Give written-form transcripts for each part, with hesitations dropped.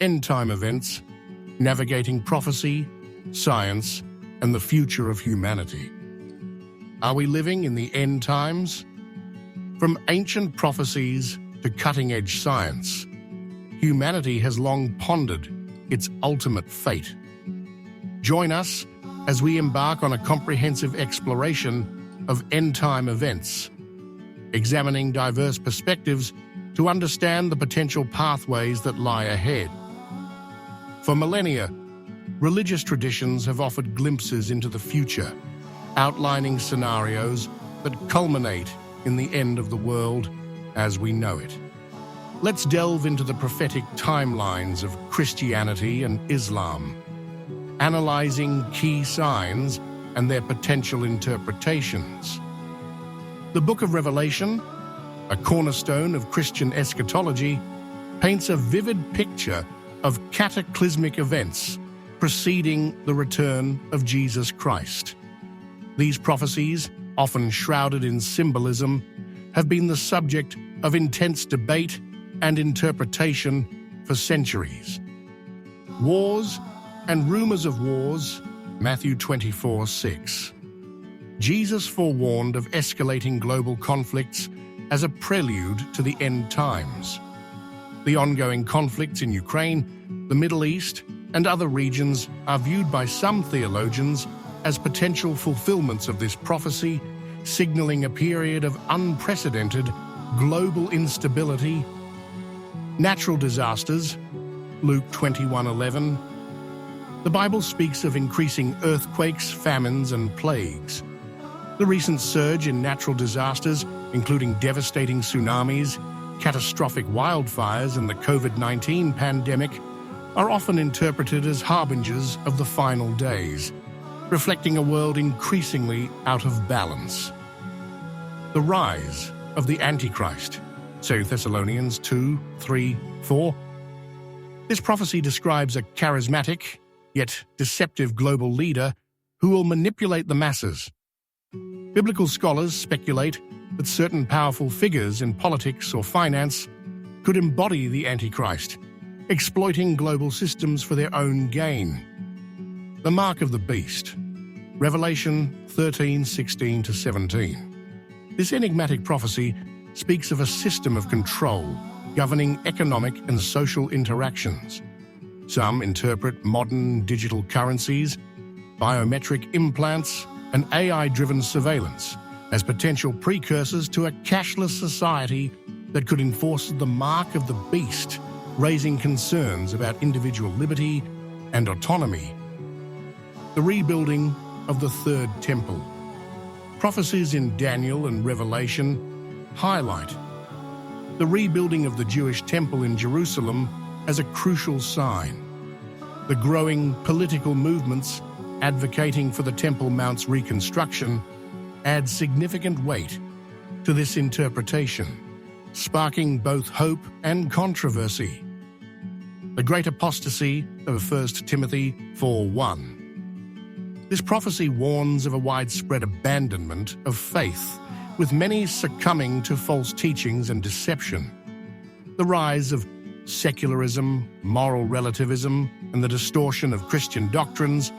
End-time events, navigating prophecy, science, and the future of humanity. Are we living in the end times? From ancient prophecies to cutting-edge science, humanity has long pondered its ultimate fate. Join us as we embark on a comprehensive exploration of end-time events, examining diverse perspectives to understand the potential pathways that lie ahead. For millennia, religious traditions have offered glimpses into the future, outlining scenarios that culminate in the end of the world as we know it. Let's delve into the prophetic timelines of Christianity and Islam, analyzing key signs and their potential interpretations. The Book of Revelation, a cornerstone of Christian eschatology, paints a vivid picture of cataclysmic events preceding the return of Jesus Christ. These prophecies, often shrouded in symbolism, have been the subject of intense debate and interpretation for centuries. Wars and rumors of wars, Matthew 24:6. Jesus forewarned of escalating global conflicts as a prelude to the end times. The ongoing conflicts in Ukraine, the Middle East, and other regions are viewed by some theologians as potential fulfillments of this prophecy, signaling a period of unprecedented global instability. Natural disasters, Luke 21:11. The Bible speaks of increasing earthquakes, famines, and plagues. The recent surge in natural disasters, including devastating tsunamis, catastrophic wildfires, and the COVID-19 pandemic, are often interpreted as harbingers of the final days, reflecting a world increasingly out of balance. The rise of the Antichrist, 2 Thessalonians 2:3-4. This prophecy describes a charismatic, yet deceptive global leader who will manipulate the masses. Biblical scholars speculate that certain powerful figures in politics or finance could embody the Antichrist, exploiting global systems for their own gain. The mark of the beast, Revelation 13:16-17. This enigmatic prophecy speaks of a system of control governing economic and social interactions. Some interpret modern digital currencies, biometric implants, and AI-driven surveillance as potential precursors to a cashless society that could enforce the mark of the beast, raising concerns about individual liberty and autonomy. The rebuilding of the Third Temple. Prophecies in Daniel and Revelation highlight the rebuilding of the Jewish temple in Jerusalem as a crucial sign. The growing political movements advocating for the Temple Mount's reconstruction add significant weight to this interpretation, sparking both hope and controversy. The Great Apostasy of 1 Timothy 4:1. This prophecy warns of a widespread abandonment of faith, with many succumbing to false teachings and deception. The rise of secularism, moral relativism, and the distortion of Christian doctrines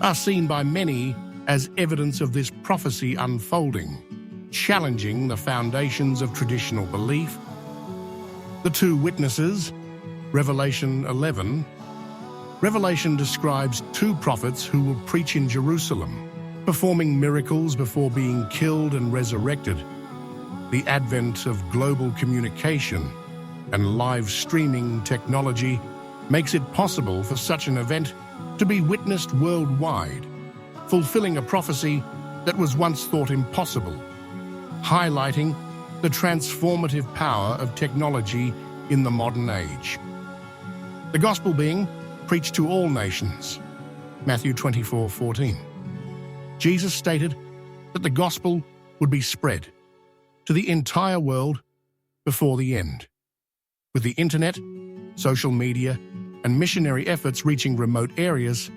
are seen by many as evidence of this prophecy unfolding, challenging the foundations of traditional belief. The two witnesses, Revelation 11. Revelation describes two prophets who will preach in Jerusalem, performing miracles before being killed and resurrected. The advent of global communication and live streaming technology makes it possible for such an event to be witnessed worldwide, fulfilling a prophecy that was once thought impossible, highlighting the transformative power of technology in the modern age. The gospel being preached to all nations, Matthew 24:14. Jesus stated that the gospel would be spread to the entire world before the end. With the internet, social media, and missionary efforts reaching remote areas,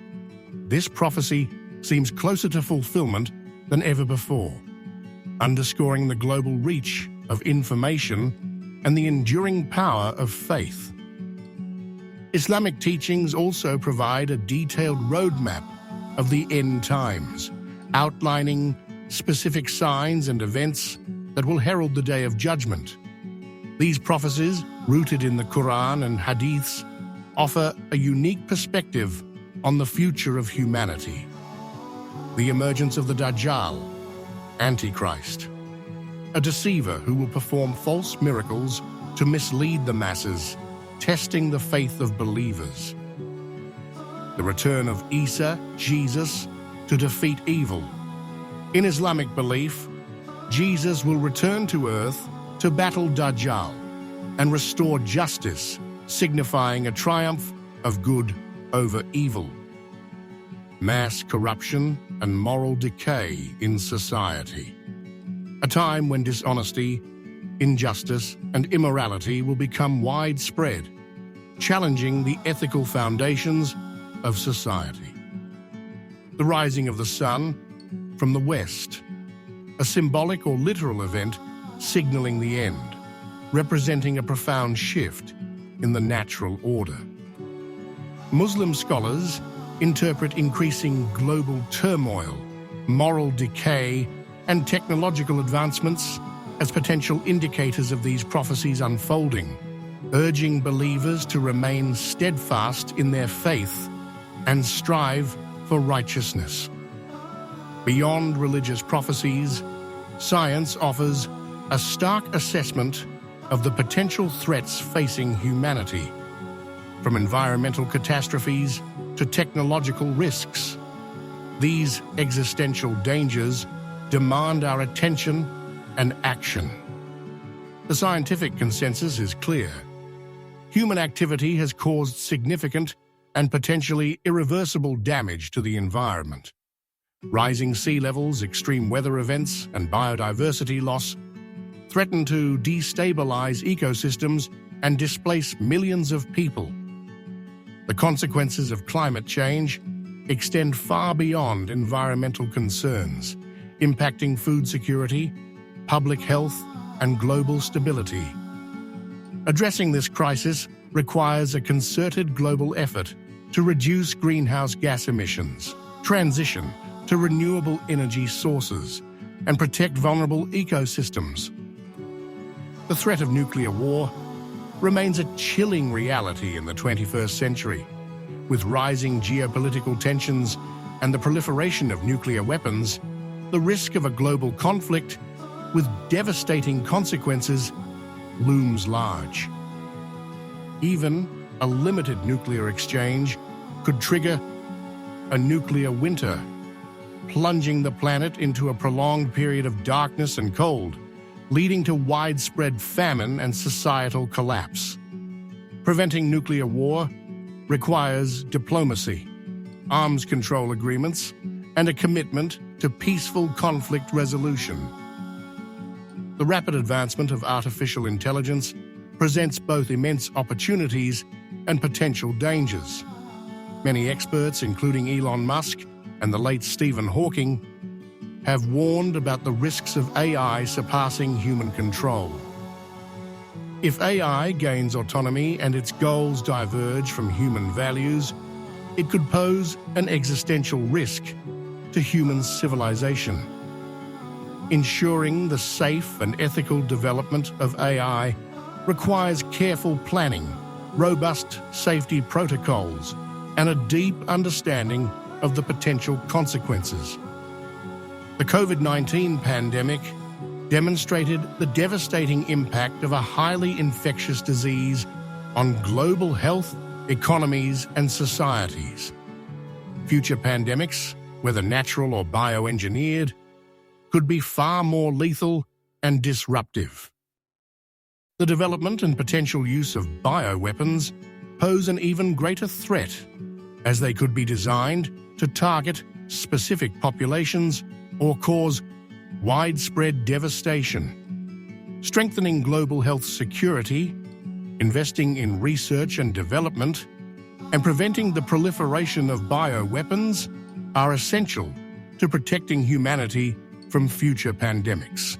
this prophecy seems closer to fulfillment than ever before, underscoring the global reach of information and the enduring power of faith. Islamic teachings also provide a detailed roadmap of the end times, outlining specific signs and events that will herald the Day of Judgment. These prophecies, rooted in the Quran and Hadiths, offer a unique perspective on the future of humanity. The emergence of the Dajjal, Antichrist, a deceiver who will perform false miracles to mislead the masses, testing the faith of believers. The return of Isa, Jesus, to defeat evil. In Islamic belief, Jesus will return to earth to battle Dajjal and restore justice, signifying a triumph of good over evil. Mass corruption and moral decay in society. A time when dishonesty, injustice, and immorality will become widespread, challenging the ethical foundations of society. The rising of the sun from the west, a symbolic or literal event signaling the end, representing a profound shift in the natural order. Muslim scholars interpret increasing global turmoil, moral decay, and technological advancements as potential indicators of these prophecies unfolding, urging believers to remain steadfast in their faith and strive for righteousness. Beyond religious prophecies, science offers a stark assessment of the potential threats facing humanity, from environmental catastrophes to technological risks. These existential dangers demand our attention and action. The scientific consensus is clear. Human activity has caused significant and potentially irreversible damage to the environment. Rising sea levels, extreme weather events, and biodiversity loss threaten to destabilize ecosystems and displace millions of people. The consequences of climate change extend far beyond environmental concerns, impacting food security, public health, and global stability. Addressing this crisis requires a concerted global effort to reduce greenhouse gas emissions, transition to renewable energy sources, and protect vulnerable ecosystems. The threat of nuclear war remains a chilling reality in the 21st century. With rising geopolitical tensions and the proliferation of nuclear weapons, the risk of a global conflict with devastating consequences looms large. Even a limited nuclear exchange could trigger a nuclear winter, plunging the planet into a prolonged period of darkness and cold, leading to widespread famine and societal collapse. Preventing nuclear war requires diplomacy, arms control agreements, and a commitment to peaceful conflict resolution. The rapid advancement of artificial intelligence presents both immense opportunities and potential dangers. Many experts, including Elon Musk and the late Stephen Hawking, have warned about the risks of AI surpassing human control. If AI gains autonomy and its goals diverge from human values, it could pose an existential risk to human civilization. Ensuring the safe and ethical development of AI requires careful planning, robust safety protocols, and a deep understanding of the potential consequences. The COVID-19 pandemic demonstrated the devastating impact of a highly infectious disease on global health, economies, and societies. Future pandemics, whether natural or bioengineered, could be far more lethal and disruptive. The development and potential use of bioweapons pose an even greater threat, as they could be designed to target specific populations or cause widespread devastation. Strengthening global health security, investing in research and development, and preventing the proliferation of bioweapons are essential to protecting humanity from future pandemics.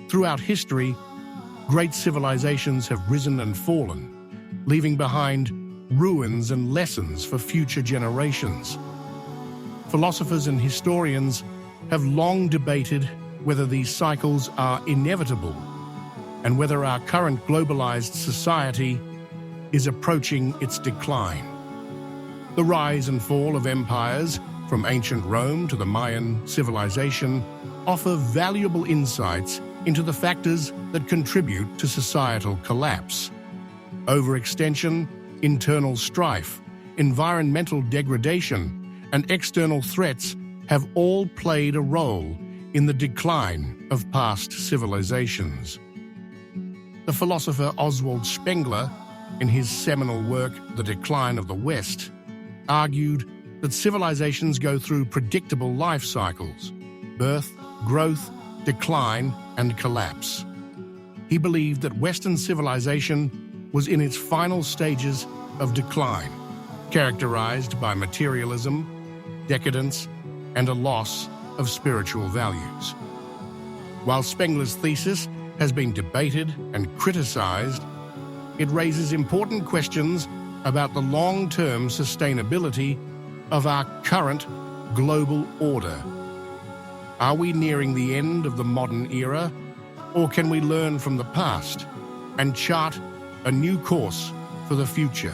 Throughout history, great civilizations have risen and fallen, leaving behind ruins and lessons for future generations. Philosophers and historians have long debated whether these cycles are inevitable and whether our current globalized society is approaching its decline. The rise and fall of empires, from ancient Rome to the Mayan civilization, offer valuable insights into the factors that contribute to societal collapse. Overextension, internal strife, environmental degradation, and external threats have all played a role in the decline of past civilizations. The philosopher Oswald Spengler, in his seminal work The Decline of the West, argued that civilizations go through predictable life cycles: birth, growth, decline, and collapse. He believed that Western civilization was in its final stages of decline, characterized by materialism, decadence, and a loss of spiritual values. While Spengler's thesis has been debated and criticized, it raises important questions about the long-term sustainability of our current global order. Are we nearing the end of the modern era, or can we learn from the past and chart a new course for the future?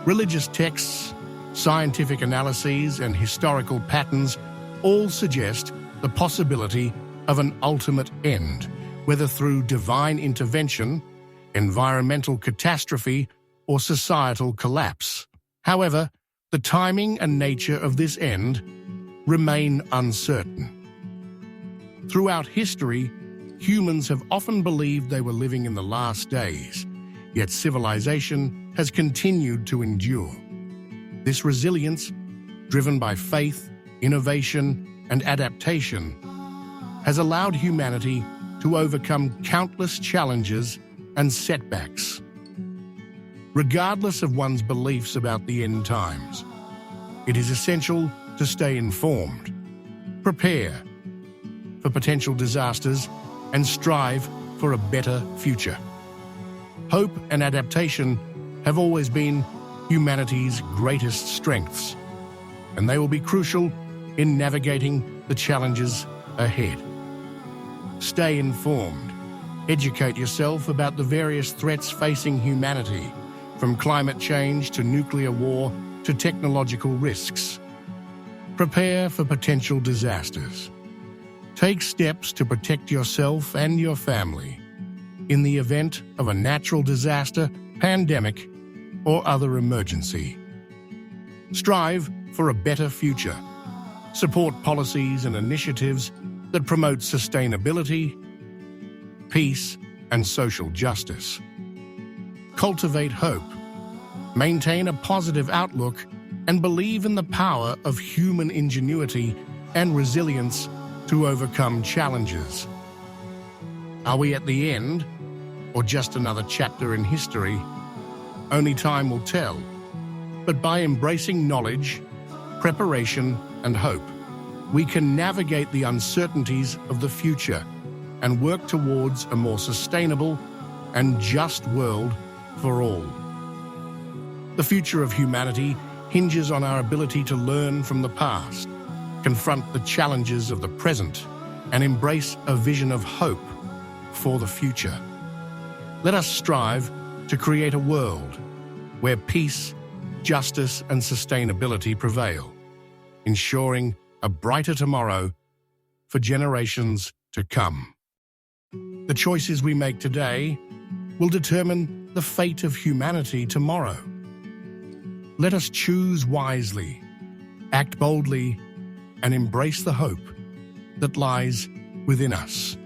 Religious texts, scientific analyses, and historical patterns all suggest the possibility of an ultimate end, whether through divine intervention, environmental catastrophe, or societal collapse. However, the timing and nature of this end remain uncertain. Throughout history, humans have often believed they were living in the last days, yet civilization has continued to endure. This resilience, driven by faith, innovation, and adaptation, has allowed humanity to overcome countless challenges and setbacks. Regardless of one's beliefs about the end times, it is essential to stay informed, prepare for potential disasters, and strive for a better future. Hope and adaptation have always been humanity's greatest strengths, and they will be crucial in navigating the challenges ahead. Stay informed. Educate yourself about the various threats facing humanity, from climate change to nuclear war to technological risks. Prepare for potential disasters. Take steps to protect yourself and your family in the event of a natural disaster, pandemic, or other emergency. Strive for a better future. Support policies and initiatives that promote sustainability, peace, and social justice. Cultivate hope. Maintain a positive outlook and believe in the power of human ingenuity and resilience to overcome challenges. Are we at the end, or just another chapter in history? Only time will tell. But by embracing knowledge, preparation, and hope, we can navigate the uncertainties of the future and work towards a more sustainable and just world for all. The future of humanity hinges on our ability to learn from the past, confront the challenges of the present, and embrace a vision of hope for the future. Let us strive to create a world where peace, justice, and sustainability prevail, ensuring a brighter tomorrow for generations to come. The choices we make today will determine the fate of humanity tomorrow. Let us choose wisely, act boldly, and embrace the hope that lies within us.